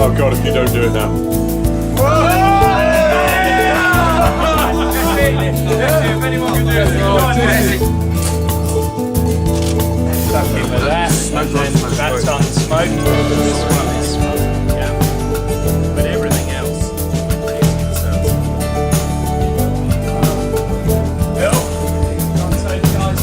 Oh God, if you don't do it now. If anyone can do it, something like that, and then that's unsmoked. This one is smoked, yeah. But everything else is itself. Bill, can't say guys.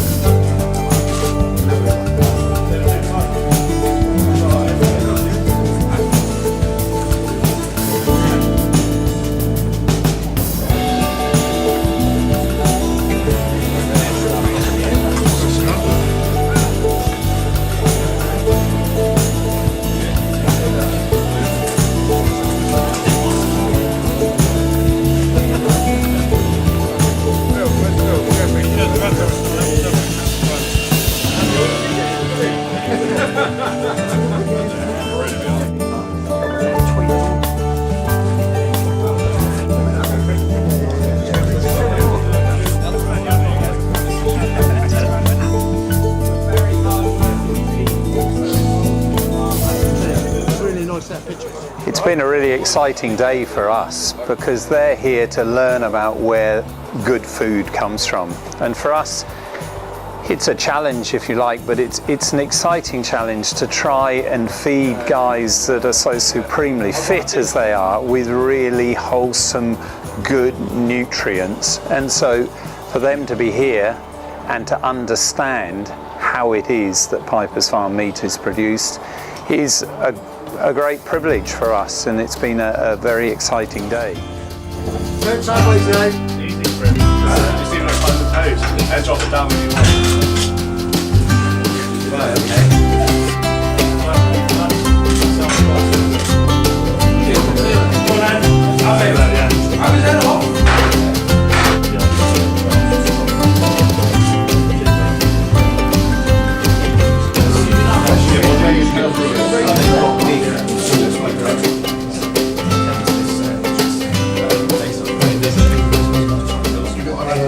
It's been a really exciting day for us because they're here to learn about where good food comes from. And for us, it's a challenge, if you like, but it's an exciting challenge to try and feed guys that are so supremely fit as they are with really wholesome, good nutrients. And so for them to be here and to understand how it is that Piper's Farm meat is produced is a great privilege for us, and it's been a very exciting day. Turn sideways now. Easy for him. Just even like the toes. Edge off it down when you want. Right, okay. How is that off?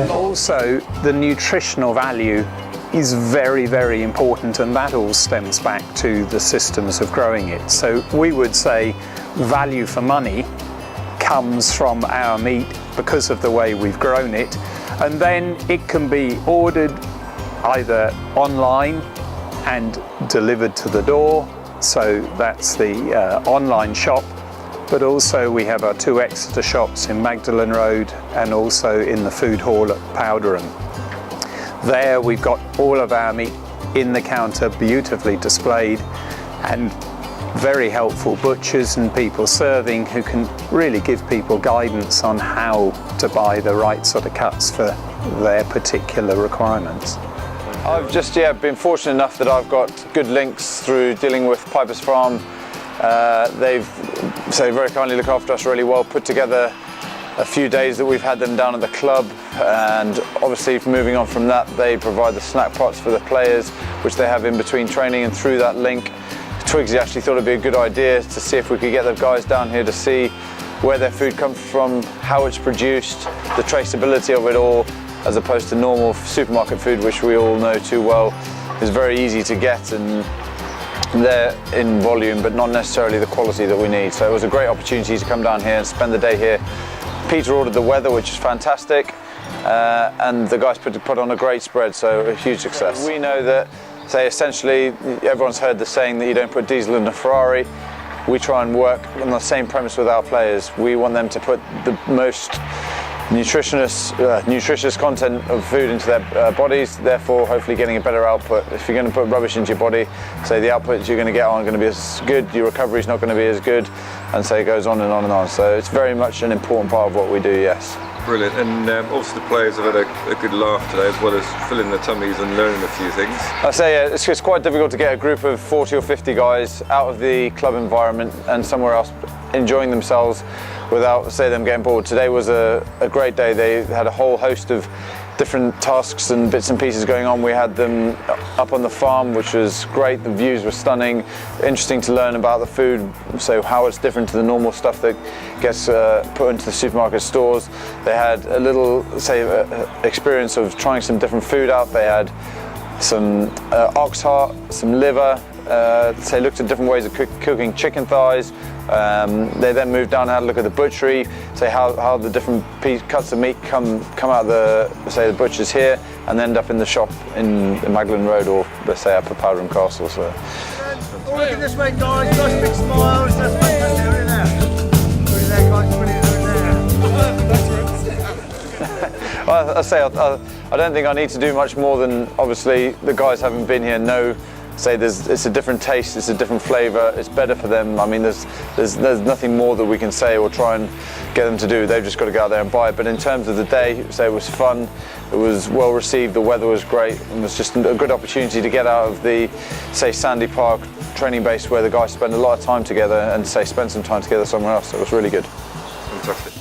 Also, the nutritional value is very, very important, and that all stems back to the systems of growing it. So we would say value for money comes from our meat because of the way we've grown it, and then it can be ordered either online and delivered to the door, so that's the online shop, but also we have our 2 Exeter shops in Magdalen Road and also in the food hall at Powderham. There we've got all of our meat in the counter, beautifully displayed, and very helpful butchers and people serving who can really give people guidance on how to buy the right sort of cuts for their particular requirements. I've just been fortunate enough that I've got good links through dealing with Piper's Farm. They've very kindly look after us really well, put together a few days that we've had them down at the club, and obviously moving on from that, they provide the snack pots for the players which they have in between training, and through that link Twigsy actually thought it'd be a good idea to see if we could get the guys down here to see where their food comes from, how it's produced, the traceability of it all, as opposed to normal supermarket food, which we all know too well is very easy to get and they're in volume but not necessarily the quality that we need. So it was a great opportunity to come down here and spend the day here. Peter ordered the weather, which is fantastic, and the guys put on a great spread, so a huge success. We know that, essentially, everyone's heard the saying that you don't put diesel in a Ferrari. We try and work on the same premise with our players. We want them to put the most nutritious content of food into their bodies, therefore hopefully getting a better output. If you're going to put rubbish into your body, say the outputs you're going to get aren't going to be as good, your recovery is not going to be as good, and so it goes on and on and on. So it's very much an important part of what we do, yes. Brilliant, and also the players have had a good laugh today, as well as filling their tummies and learning a few things. I say it's quite difficult to get a group of 40 or 50 guys out of the club environment and somewhere else enjoying themselves without, them getting bored. Today was a great day. They had a whole host of different tasks and bits and pieces going on. We had them up on the farm, which was great. The views were stunning. Interesting to learn about the food, so how it's different to the normal stuff that gets put into the supermarket stores. They had a little, experience of trying some different food out. They had some ox heart, some liver. Looked at different ways of cooking chicken thighs, They then moved down and had a look at the butchery, say how the different cuts of meat come out of the butchers here, and end up in the shop in Magdalen Road, or let's say up at Powderham Castle. So. Oh, look at this way, guys. Nice big smiles. That's fantastic. Look at that. Look at that, guys. Well, I don't think I need to do much more than, obviously, the guys haven't been here know. It's a different taste, it's a different flavour, it's better for them. I mean, there's nothing more that we can say or try and get them to do. They've just got to go out there and buy it. But in terms of the day, it was fun, it was well received, the weather was great, and it was just a good opportunity to get out of the, say, Sandy Park training base where the guys spend a lot of time together and, say, spend some time together somewhere else. It was really good. Fantastic.